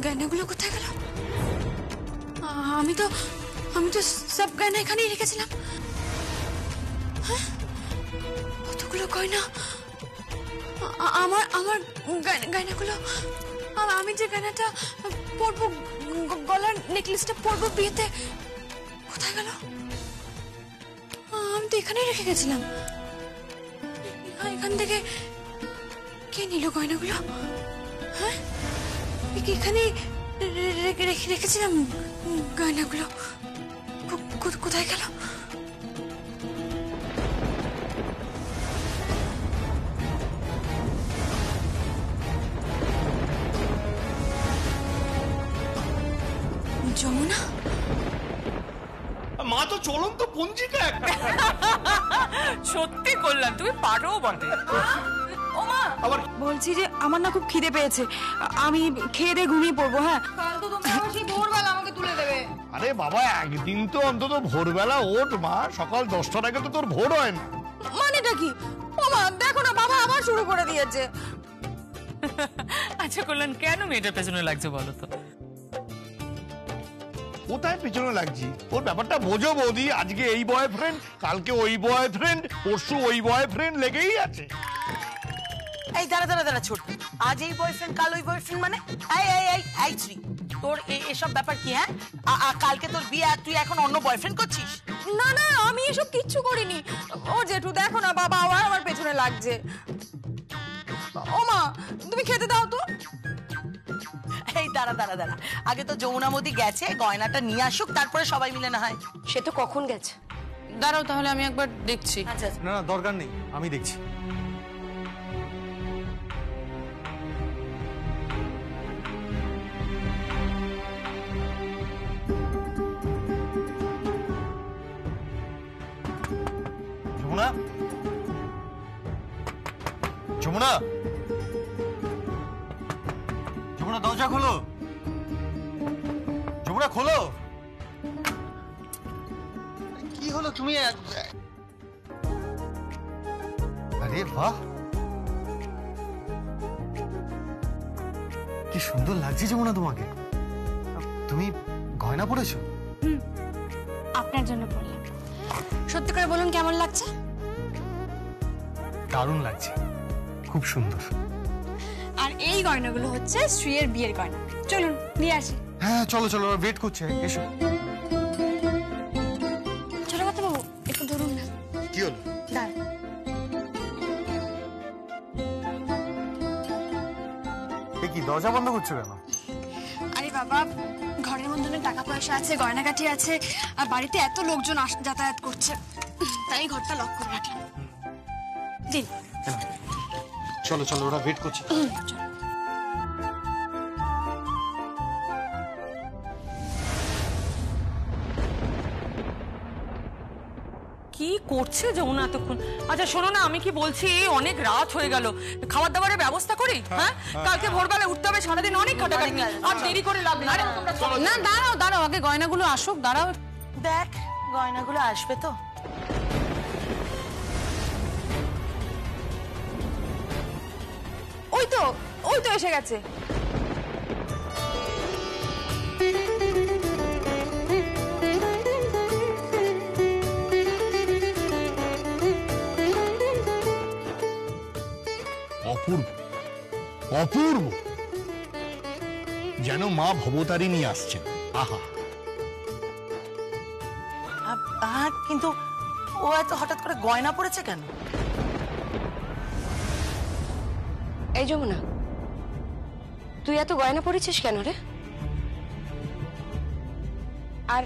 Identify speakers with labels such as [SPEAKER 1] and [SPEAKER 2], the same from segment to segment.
[SPEAKER 1] গয়নাগুলো কোথায় গেল? আমি তো সব গয়না এখানেই রেখেছিলাম। কতগুলো গয়না! আমার গয়নাগুলো, আমি যে গয়নাটা পরবো, গলার নেকলেসটা পরবো বিয়েতে, কোথায় গেল? আমি তো এখানেই রেখে গেছিলাম। এখান থেকে কে নিল গয়নাগুলো? হ্যাঁ, এখানে রেখেছিলাম গয়নাগুলো, কোথায় গেল? যমুনা
[SPEAKER 2] মা তো চলন্ত পঞ্জিকা একটা।
[SPEAKER 3] সত্যি করলাম, তুমি পারো বটে। ও মা,
[SPEAKER 2] আবার
[SPEAKER 4] বলছি যে আমার না খুব খিদে পেয়েছে, আমি খেয়ে দিয়ে ঘুমিয়ে পড়বো। হ্যাঁ,
[SPEAKER 5] কাল তো তোমরা আবার সেই ভোরবেলা আমাকে তুলে দেবে।
[SPEAKER 2] আরে বাবা, একদিন তো অন্তত ভোরবেলা ওঠ মা, সকাল 10টার আগে তো তোর ভোর হয় না।
[SPEAKER 4] মানেটা কি? ও মা দেখো না, বাবা আবার শুরু করে দিয়েছে।
[SPEAKER 3] আচ্ছা কল্যাণ, কেন মেয়েটার পেছনে লাগছে বলো তো?
[SPEAKER 2] কোথায় পিছনে লাগছি? ওর ব্যাপারটা বোঝো বৌদি, আজকে এই বয়ফ্রেন্ড, কালকে ওই বয়ফ্রেন্ড, পরশু ওই বয়ফ্রেন্ড লেগেই আছে।
[SPEAKER 6] এই দাঁড়া ছোট, আজ এই বয়ফ্রেন্ড কাল ওই বয়ফ্রেন্ড মানে? এই শ্রী, তোর এসব ব্যাপার কি? হ্যাঁ, কালকে তোর বিয়ে আর তুই এখন অন্য বয়ফ্রেন্ড করছিস?
[SPEAKER 4] না না, আমি এসব কিচ্ছু করিনি। ও জেঠু দেখো না, বাবা আবার আমার পেছনে লাগছে। ও মা, তুমি খেতে দাও তো।
[SPEAKER 6] এই দাঁড়া, আগে তো যমুনা মোদি গেছে, গয়নাটা নিয়ে আসুক, তারপরে সবাই মিলে না হয়।
[SPEAKER 1] সে তো কখন গেছে।
[SPEAKER 3] দাঁড়াও তাহলে আমি একবার দেখছি।
[SPEAKER 6] আচ্ছা
[SPEAKER 7] না না, দরকার নেই, আমি দেখছি। যমুনা, যমুনা, যমুনা, দরজা খোলো। যমুনা খোলো। কি হলো তুমি? আরে বাহ, কি সুন্দর লাগছে যমুনা তোমাকে। তুমি গয়না পরেছো?
[SPEAKER 1] আপনার জন্য পড়লাম। সত্যি করে বলুন, কেমন লাগছে?
[SPEAKER 7] দারুণ লাগছে, খুব সুন্দর।
[SPEAKER 1] আর এই গয়নাগুলো হচ্ছে শ্রীয়ের বিয়ের গয়না। চলুন নিয়ে আসি।
[SPEAKER 7] হ্যাঁ চলো চলো, ওয়েট করছে, এসো।
[SPEAKER 1] চলো কথা বাবু, একটু ধরুন না।
[SPEAKER 7] কি হলো?
[SPEAKER 1] দাঁড়ান।
[SPEAKER 7] এ কি, দরজা বন্ধ করছো কেন?
[SPEAKER 1] আরে বাবা, ঘরের মধ্যে অনেক টাকা পয়সা আছে, গয়নাগাটি আছে, আর বাড়িতে এত লোকজন যাতায়াত করছে, তাই ঘরটা লক করে রাখলাম। দিন।
[SPEAKER 7] চলো চলো, ওরা ওয়েট করছে।
[SPEAKER 1] চলো।
[SPEAKER 3] কি করছে যমুনা এতক্ষণ? আচ্ছা শোনো না, আমি কি বলছি, অনেক রাত হয়ে গেল, খাবার দাবারের ব্যবস্থা করি। হ্যাঁ, কালকে ভোরবেলা উঠতে হবে, সারাদিন অনেক খাটাখাটনি, আর দেরি করে লাভ নেই। না দাঁড়াও, আগে গয়নাগুলো আসুক, দাঁড়াও।
[SPEAKER 6] দেখ, গয়নাগুলো আসবে তো?
[SPEAKER 4] ওই তো এসে গেছে।
[SPEAKER 2] অপূর্ব, অপূর্ব, যেন মা ভবতারিণী আসছেন। আহা,
[SPEAKER 6] কিন্তু ও এত হঠাৎ করে গয়না পরেছে কেন?
[SPEAKER 1] এই যমুনা, তুই এত গয়না পরেছিস কেন রে? আর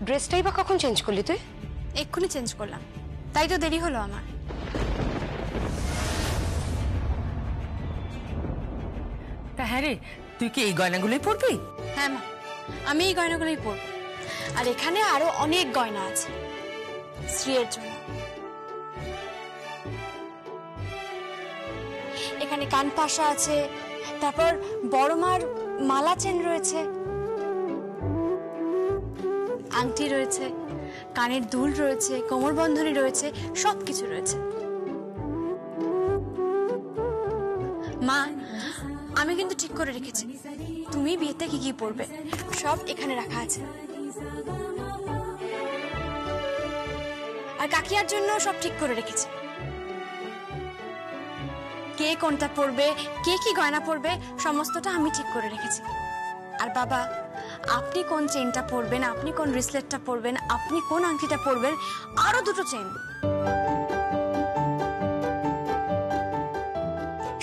[SPEAKER 1] ড্রেসটাই বা কখন চেঞ্জ করলি তুই? এক্ষুনি চেঞ্জ করলাম, তাই তো দেরি হলো আমার।
[SPEAKER 3] তা হ্যাঁ রে, তুই কি এই গয়নাগুলোই পরবি?
[SPEAKER 1] হ্যাঁ মা, আমি এই গয়নাগুলোই পরবো। আর এখানে আরো অনেক গয়না আছে শ্রীয়ের জন্য। এখানে কানপাশা আছে, তারপর বড় মার মালা চেন রয়েছে, আংটি রয়েছে, কানের দুল রয়েছে, কোমর বন্ধনী রয়েছে, সবকিছু রয়েছে। মা, আমি কিন্তু ঠিক করে রেখেছি তুমি বিয়েতে কি কি পরবে সব এখানে রাখা আছে। আর কাকিয়ার জন্য সব ঠিক করে রেখেছি, কে কোনটা পরবে, কে কি গয়না পরবে সমস্তটা আমি ঠিক করে রেখেছি। আর বাবা, আপনি কোন চেইনটা পরবেন, আপনি কোন ব্রেসলেটটা পরবেন, আপনি কোন আংটিটা পরবেন, আরো দুটো চেইন,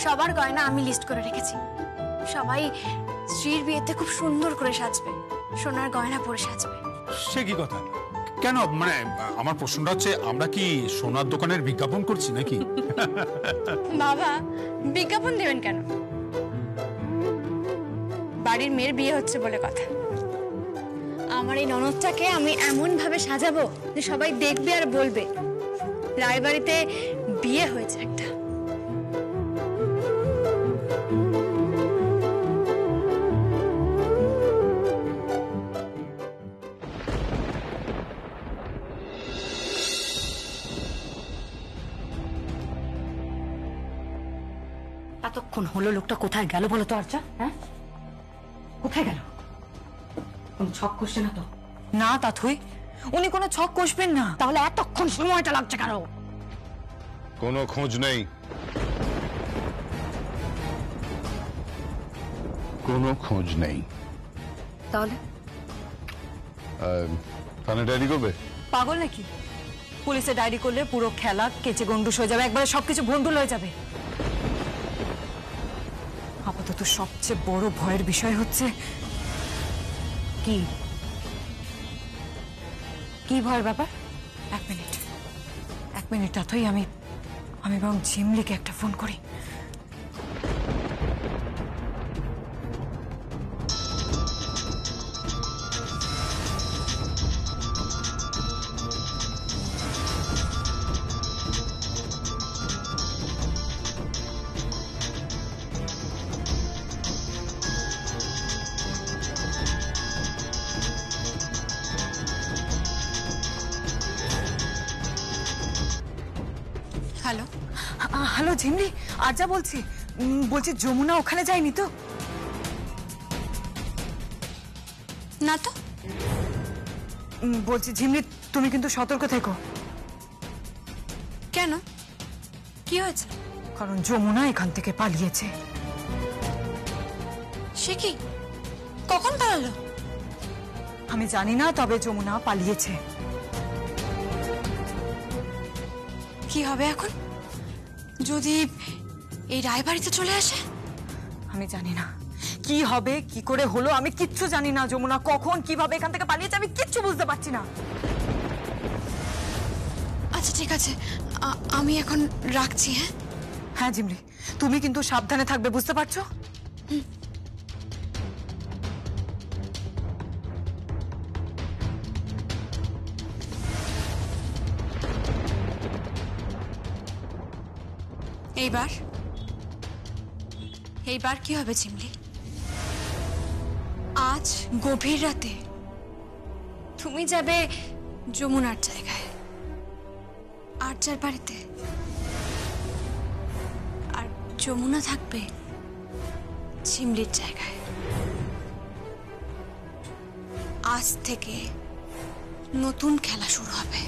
[SPEAKER 1] সবার গয়না আমি লিস্ট করে রেখেছি। সবাই স্ত্রীর বিয়েতে খুব সুন্দর করে সাজবে, সোনার গয়না পরে সাজবে।
[SPEAKER 8] সে কি কথা? কেন, মানে আমার প্রশ্নটা হচ্ছে, আমরা কি সোনার দোকানের বিজ্ঞাপন করছি নাকি?
[SPEAKER 1] বাবা, বিজ্ঞাপন দেবেন কেন? বাড়ির মেয়ের বিয়ে হচ্ছে বলে কথা। আমার এই ননদটাকে আমি এমন ভাবে সাজাবো যে সবাই দেখবে আর বলবে রায়বাড়িতে বিয়ে হয়েছে একটা।
[SPEAKER 3] এতক্ষণ হলো লোকটা কোথায় গেল বলো তো আর্চা? হ্যাঁ, কোথায় গেল? কোন ছক কষছে না তো?
[SPEAKER 4] না তাথুই, উনি কোনো ছক কষবেন না।
[SPEAKER 3] তাহলে এতক্ষণ সময়টা লাগছে কেন?
[SPEAKER 2] কোনো খোঁজ নেই, কোনো খোঁজ নেই।
[SPEAKER 3] তাহলে
[SPEAKER 2] থানায় ডায়েরি করবে?
[SPEAKER 4] পাগল নাকি? পুলিশে ডায়েরি করলে পুরো খেলা কেচে গন্ডুস হয়ে যাবে, একবারে সবকিছু ভন্ডুল হয়ে যাবে। আপাতত সবচেয়ে বড় ভয়ের বিষয় হচ্ছে
[SPEAKER 3] কি কি ভয়ের ব্যাপার?
[SPEAKER 4] এক মিনিট তাথই, আমি বরং ঝিমলিকে একটা ফোন করি।
[SPEAKER 1] হ্যালো,
[SPEAKER 4] হ্যালো ঝিমলি, আর্যা বলছি। বলছি যমুনা ওখানে যায়নি তো?
[SPEAKER 1] না তো।
[SPEAKER 4] বলছি ঝিমলি, তুমি কিন্তু সতর্ক থেকো।
[SPEAKER 1] কেন, কি হয়েছে?
[SPEAKER 4] কারণ যমুনা এখান থেকে পালিয়েছে।
[SPEAKER 1] সে কি, কখন পালালো?
[SPEAKER 4] আমি জানি না, তবে যমুনা পালিয়েছে।
[SPEAKER 1] কি হবে এখন যদি এই রায়বাড়িতে চলে আসে?
[SPEAKER 4] আমি জানি না কি হবে, কি করে হলো, আমি কিচ্ছু জানি না। যমুনা কখন কিভাবে এখান থেকে পালিয়েছে আমি কিচ্ছু বুঝতে পারছি না।
[SPEAKER 1] আচ্ছা ঠিক আছে, আমি এখন রাখছি। হ্যাঁ
[SPEAKER 4] হ্যাঁ ঝিমলি, তুমি কিন্তু সাবধানে থাকবে, বুঝতে পারছো?
[SPEAKER 1] এইবার কি হবে ঝিমলি? আজ গভীর রাতে তুমি যাবে যমুনার জায়গায়, আর্যার বাড়িতে, আর যমুনা থাকবে ঝিমলির জায়গায়। আজ থেকে নতুন খেলা শুরু হবে।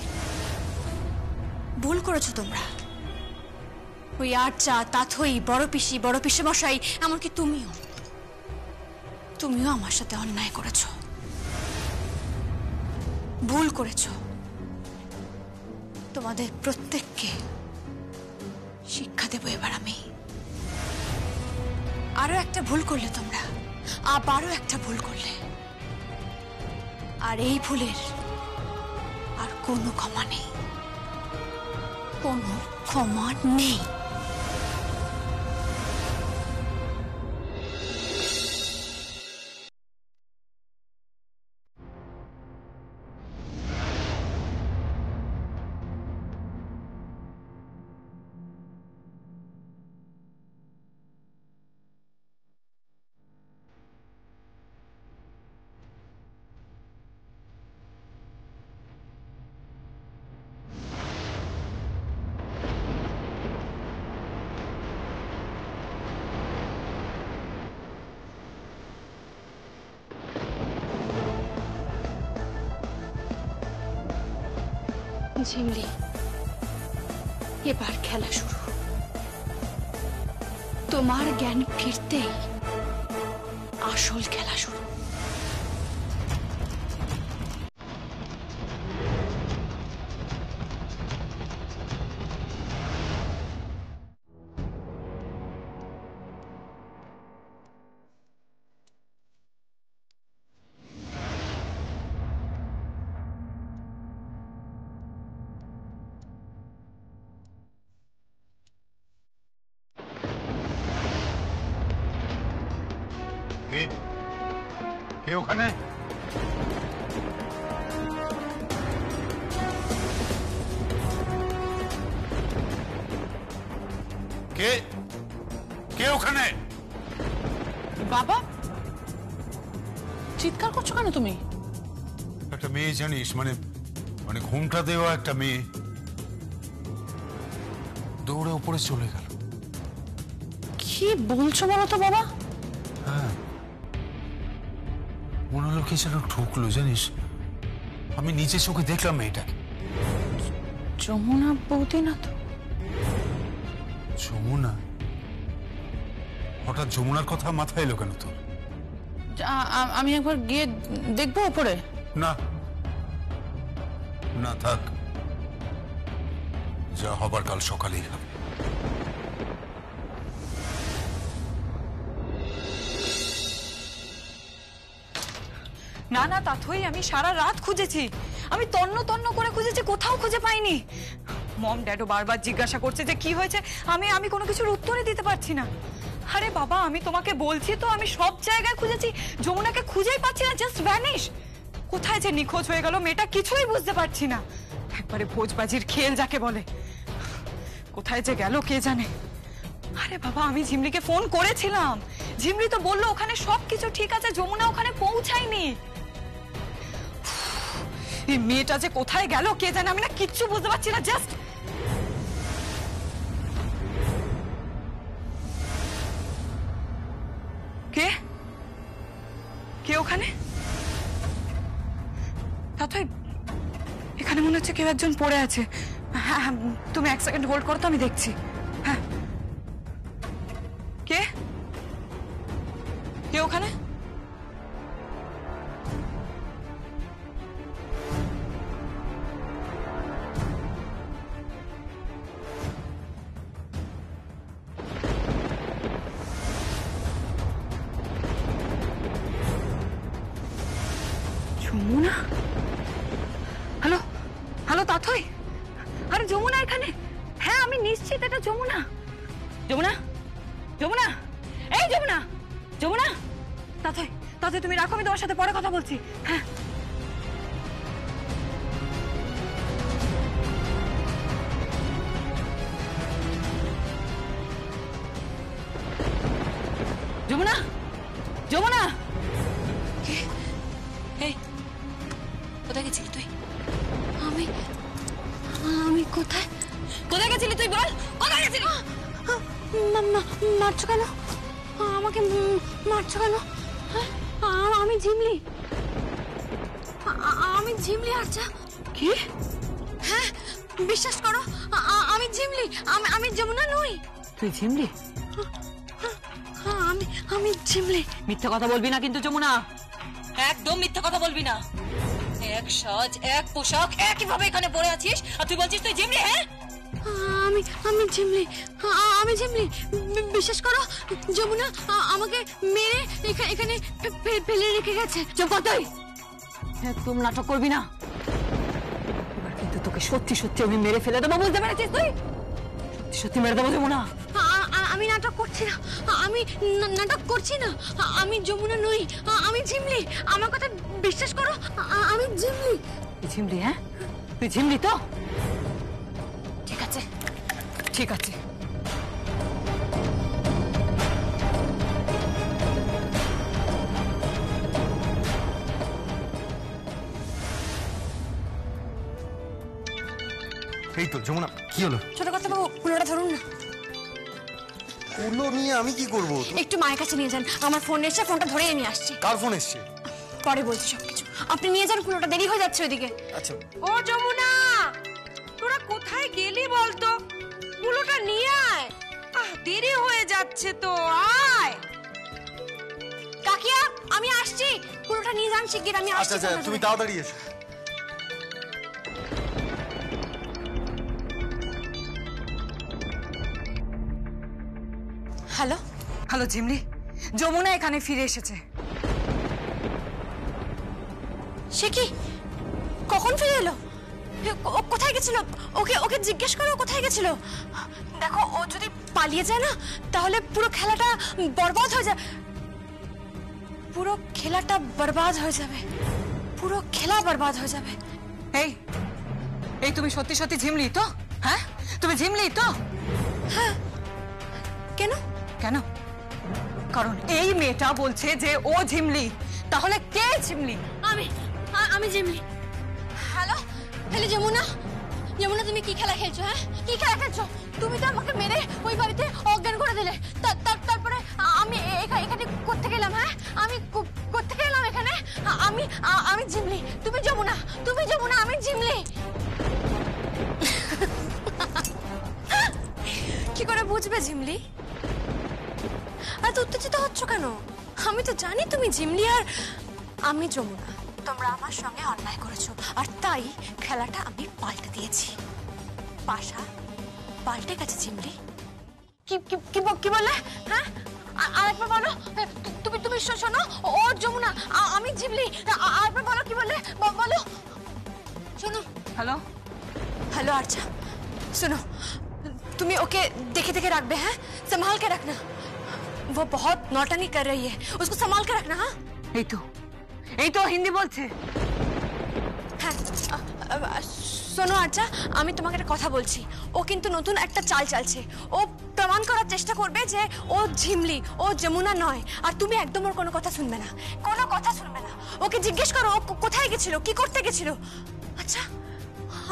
[SPEAKER 1] ভুল করেছো তোমরা। ওই আর্চা, তাথই, বড় পিসি মশাই, এমনকি তুমিও আমার সাথে অন্যায় করেছো, ভুল করেছো। তোমাদের প্রত্যেককে শিক্ষা দেব এবার আমি। আরো একটা ভুল করলে তোমরা, আবারও একটা ভুল করলে, আর এই ভুলের আর কোনো ক্ষমা নেই, কোনো ক্ষমা নেই। ঝিমলি, এবার খেলা শুরু। তোমার জ্ঞান ফিরতেই আসল খেলা শুরু।
[SPEAKER 8] কে ওখানে? কে কে ওখানে?
[SPEAKER 3] বাবা, চিৎকার করছো কেন তুমি?
[SPEAKER 8] একটা মেয়ে জানিস, মানে মানে ঘুমটা দেওয়া একটা মেয়ে দৌড়ে উপরে চলে গেল।
[SPEAKER 3] কি বলছো বলো তো বাবা?
[SPEAKER 8] হ্যাঁ, মনে হলো কি যেন ঢুকলো জানিস। আমি নিজে চোখে দেখলাম মেয়েটাকে।
[SPEAKER 3] যমুনা বৌদি না তো?
[SPEAKER 8] যমুনা? হঠাৎ যমুনার কথা মাথায় এলো কেন তোর?
[SPEAKER 3] আমি একবার গিয়ে দেখবো উপরে।
[SPEAKER 8] না না, থাক, যা হবার কাল সকালেই হবে।
[SPEAKER 4] না না তাথই, আমি সারা রাত খুঁজেছি, আমি তন্ন তন্ন করে খুঁজেছি, কোথাও খুঁজে পাইনি। মম ড্যাডও বারবার জিজ্ঞাসা করছে যে কি হয়েছে, আমি কোনো কিছুর উত্তরই দিতে পারছি না। আরে বাবা, আমি তোমাকে বলছি তো, আমি সব জায়গায় খুঁজেছি, যমুনাকে খুঁজেই পাচ্ছি না, জাস্ট ভ্যানিশ। কোথায় যে নিখোঁজ হয়ে গেল মেয়েটা কিছুই বুঝতে পারছি না। একবারে ভোজবাজির খেল যাকে বলে। কোথায় যে গেল কে জানে। আরে বাবা, আমি ঝিমলিকে ফোন করেছিলাম, ঝিমলি তো বললো ওখানে সবকিছু ঠিক আছে, যমুনা ওখানে পৌঁছায়নি। এই মেয়েটা যে কোথায় গেল কে জানে, আমি না কিচ্ছু বুঝতে পারছি না। জাস্ট কে কে ওখানে? তাই এখানে মনে হচ্ছে কেউ একজন পড়ে আছে। হ্যাঁ হ্যাঁ, তুমি এক সেকেন্ড হোল্ড করো তো, আমি দেখছি। হ্যাঁ, কে কে ওখানে? যমুনা? হ্যালো হ্যালো তাথই, আরে যমুনা এখানে? হ্যাঁ আমি নিশ্চিত এটা যমুনা। যমুনা, যমুনা, এই যমুনা, যমুনা। তাথই তাথই তুমি রাখো, আমি তোমার সাথে পরে কথা বলছি। হ্যাঁ যমুনা, যমুনা।
[SPEAKER 1] এই কোথায় গেছিলি তুই? আমি আমি কোথায় কোথায় গেছিলি তুই? বল, কোথায় গেছিলি? মারছো কেন আমাকে? মারছো কেন? আমি ঝিমলি, আমি ঝিমলি। আচ্ছা কি? হ্যাঁ বিশ্বাস করো, আমি ঝিমলি, আমি যমুনা নই।
[SPEAKER 3] তুই ঝিমলি?
[SPEAKER 1] আমি ঝিমলি।
[SPEAKER 3] মিথ্যা কথা বলবি না কিন্তু যমুনা, একদম মিথ্যা কথা বলবি না। এক সাজ, এক পোশাক, একইভাবে এখানে পড়ে আছিস আর তুই বলছিস তুই ঝিমলি? হ্যাঁ
[SPEAKER 1] আমি ঝিমলি, আমি ঝিমলি। বিশ্বাস করো, যমুনা আমাকে মেরে এখানে ফেলে রেখে গেছে।
[SPEAKER 3] চম্পাতাই, একদম নাটক করবি না। এবার কিন্তু তোকে সত্যি সত্যি আমি মেরে ফেলে দেবো, বুঝতে পেরেছিস? তুই সত্যি সত্যি মেরে দেবো যমুনা।
[SPEAKER 1] আমি নাটক করছি না, আমি নাটক করছি না। আমি যমুনা নই, আমি ঝিমলি। আমার কথা বিশ্বাস করো, আমি ঝিমলি।
[SPEAKER 3] তুই ঝিমলি? হ্যাঁ তুই ঝিমলি তো?
[SPEAKER 1] ঠিক আছে
[SPEAKER 3] ঠিক আছে।
[SPEAKER 7] এই তো যমুনা, কি হলো?
[SPEAKER 1] ছোট কথা বাবু, কুলোটা ধরুন না।
[SPEAKER 7] কুলো নিয়ে আমি কি করব?
[SPEAKER 1] একটু মায়ের কাছে নিয়ে যান, আমার ফোন এসে, ফোনটা ধরে আমি আসছি।
[SPEAKER 7] কার ফোন এসছে?
[SPEAKER 1] পরে বলছি সবকিছু, আপনি নিয়ে যান কুলোটা, দেরি হয়ে যাচ্ছে ওইদিকে।
[SPEAKER 7] আচ্ছা।
[SPEAKER 1] ও যমুনা,
[SPEAKER 5] তোরা কোথায় গেলি বলতো? কুলোটা নিয়ে আয়, দেরি হয়ে যাচ্ছে তো, আয়।
[SPEAKER 1] কাকিয়া আমি আসছি, পুরোটা নিয়ে যান শিগগির, আমি আসছি।
[SPEAKER 7] আচ্ছা তুমি তাড়াতাড়ি এসো।
[SPEAKER 1] হ্যালো
[SPEAKER 4] হ্যালো ঝিমলি, যমুনা এখানে ফিরে এসেছে।
[SPEAKER 1] সে কি কখন ফিরে এলো? ও কোথায় গেছিল? ওকে ওকে জিজ্ঞেস করো কোথায় গেছিল। দেখো ও যদি পালিয়ে যায় না তাহলে পুরো খেলাটা বরবাদ হয়ে যাবে, পুরো খেলাটা বরবাদ হয়ে যাবে, পুরো খেলা বরবাদ হয়ে যাবে।
[SPEAKER 4] এই এই তুমি সত্যি সত্যি ঝিমলি তো? হ্যাঁ তুমি ঝিমলি তো?
[SPEAKER 1] হ্যাঁ। কেন?
[SPEAKER 4] কেন? কারণ এই মেয়েটা বলছে যে ও ঝিমলি। তাহলে কে ঝিমলি?
[SPEAKER 1] আমি জিমলি। হ্যালো হ্যালো যমুনা, যমুনা তুমি কি খেলা খেলছো? হ্যাঁ কি খেলা খেলছো? তুমি তো আমাকে মেরে ওই বাড়িতে অজ্ঞান করে দিলে, তারপরে আমি এখানে করতে গেলাম। হ্যাঁ আমি করতে গেলাম এখানে। আমি জিমলি, তুমি যমুনা, তুমি যমুনা, আমি জিমলি। কি করে বুঝবে জিমলি? এত উত্তেজিত হচ্ছ কেন? আমি তো জানি তুমি জিমলি আর আমি যমুনা। তোমরা আমার সঙ্গে অন্যায় করেছো আর তাই খেলাটা আমি পাল্টে দিয়েছি। পাশা পাল্টে গেছে জিমলি। কি কি কি বললে? হ্যাঁ আরেকবার বলো। তুমি শোনো, ও যমুনা, আমি জিমলি। আরেকবার বলো কি বললে, বলো। শোনো।
[SPEAKER 4] হ্যালো
[SPEAKER 1] हेलो आर्चा, सुनो, तुम्हें ओके देखे देखे रख बे, हैं संभाल के रखना। वो बहुत नौटंकी कर रही है, उसको संभाल के रखना। हाँ
[SPEAKER 4] এই তো হিন্দি বলছে।
[SPEAKER 1] হ্যাঁ শোনো আর্চা, আমি তোমাকে একটা কথা বলছি। ও কিন্তু নতুন একটা চাল চালছে। ও প্রমাণ করার চেষ্টা করবে যে ও ঝিমলি, ও যমুনা নয়। আর তুমি একদম ওর কোনো কথা শুনবে না, কোনো কথা শুনবে না। ওকে জিজ্ঞেস করো ও কোথায় গেছিল, কি করতে গেছিল। আচ্ছা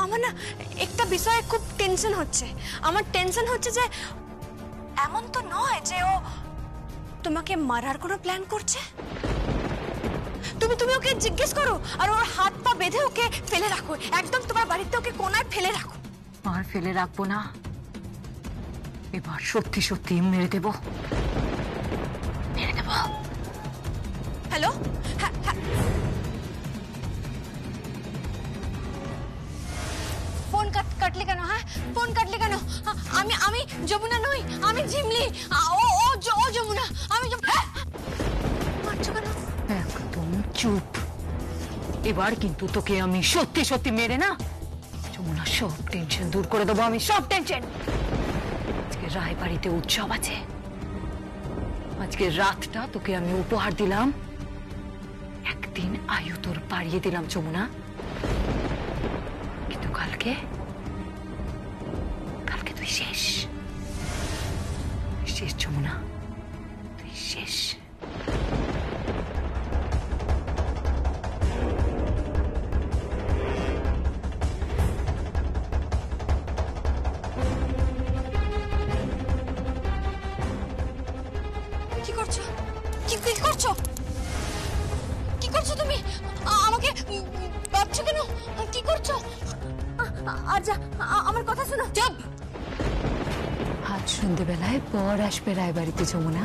[SPEAKER 1] আমার না একটা বিষয়ে খুব টেনশন হচ্ছে। আমার টেনশন হচ্ছে যে এমন তো নয় যে ও তোমাকে মারার কোনো প্ল্যান করছে। তুমি ওকে জিজ্ঞেস করো আর ওর হাত পা বেঁধে ওকে ফেলে রাখো, একদম তোমার বাড়িতে ওকে কোনায় ফেলে রাখো।
[SPEAKER 4] আর ফেলে রাখবো না, এবার সত্যি সত্যি মেরে দেব, মেরে দেব।
[SPEAKER 1] হ্যালো ফোন কাটলি কেন? হ্যাঁ ফোন কাটলি কেন? আমি যমুনা নই, আমি ঝিমলি। ও যমুনা, আমি মারছো কেন?
[SPEAKER 4] একদম চুপ। এবার কিন্তু তোকে আমি সত্যি সত্যি মেরে না যমুনা সব টেনশন দূর করে দেবো। আমি সব টেনশন। আজকে রায়বাড়িতে উৎসব আছে, আজকে রাতটা তোকে আমি উপহার দিলাম, একদিন আয়ু তোর বাড়িয়ে দিলাম যমুনা। কিন্তু কালকে তুই শেষ, শেষ যমুনা, তুই শেষ।
[SPEAKER 1] কি করছো? কি করছো? কি করছো তুমি? আমাকে ভাবছো কেন? কি করছো? আচ্ছা আমার কথা শোনো। চুপ।
[SPEAKER 4] আজ সন্ধ্যেবেলায় বর আসবে রায়বাড়িতে যমুনা,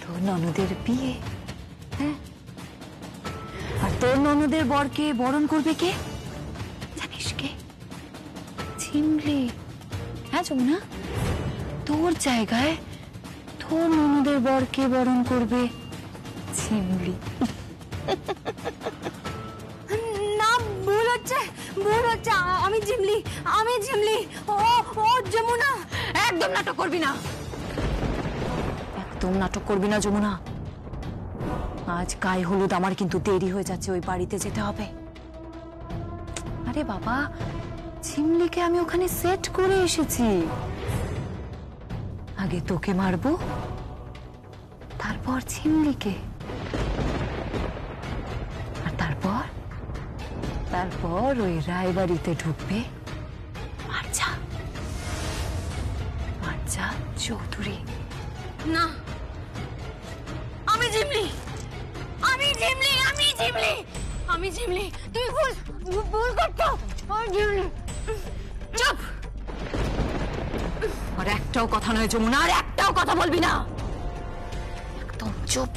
[SPEAKER 4] তোর ননদের বিয়ে। হ্যাঁ, আর তোর ননদের বরকে বরণ করবে কে জানিস? কে? ঝিমলি। হ্যাঁ যমুনা, তোর জায়গায় তোর ননদের বরকে বরণ করবে ঝিমলি।
[SPEAKER 1] না ভুল হচ্ছে। আমি ঝিমলি, আমি ঝিমলি। ও যমুনা।
[SPEAKER 4] একদম নাটক করবি না, একদম নাটক করবি না যমুনা। আজ গায়ে হলুদ, আমার কিন্তু দেরি হয়ে যাচ্ছে, ওই বাড়িতে যেতে হবে। আরে বাবা, ঝিমলিকে আমি ওখানে সেট করে এসেছি। আগে তোকে মারবো, তারপর ঝিমলিকে, আর তারপর ওই রায়বাড়িতে ঢুকবে মার্জা চৌধুরী।
[SPEAKER 1] না আমি ঝিমলি, আমি ঝিমলি, আমি ঝিমলি, আমি ঝিমলি। তুমি ভুল করছো। আমি ঝিমলি,
[SPEAKER 4] চুপ! আর একটাও কথা নয় যমুনা, আর একটাও কথা বলবি না, একদম চুপ।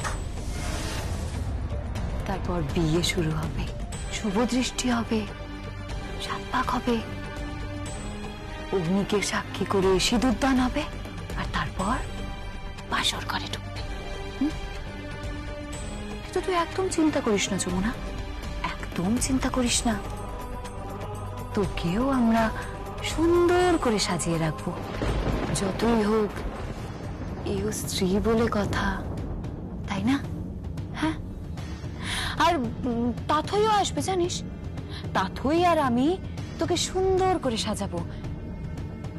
[SPEAKER 4] তারপর বিয়ে শুরু হবে, শুভ দৃষ্টি হবে, সাত পাক হবে, অগ্নিকে সাক্ষী করে সিঁদুরদান হবে, আর তারপর বাসর ঘরে ঢুকবে। তো তুই একদম চিন্তা করিস না যমুনা, একদম চিন্তা করিস না। তোকেও আমরা সুন্দর করে সাজিয়ে রাখবো। যতই হোক এও স্ত্রী বলে কথা, তাই না? হ্যাঁ, আর তাথইও আসবে জানিস, তাথই আর আমি তোকে সুন্দর করে সাজাবো।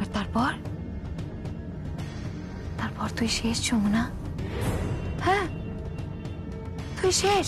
[SPEAKER 4] আর তারপর তারপর তুই শেষ যমুনা। হ্যাঁ, তুই শেষ।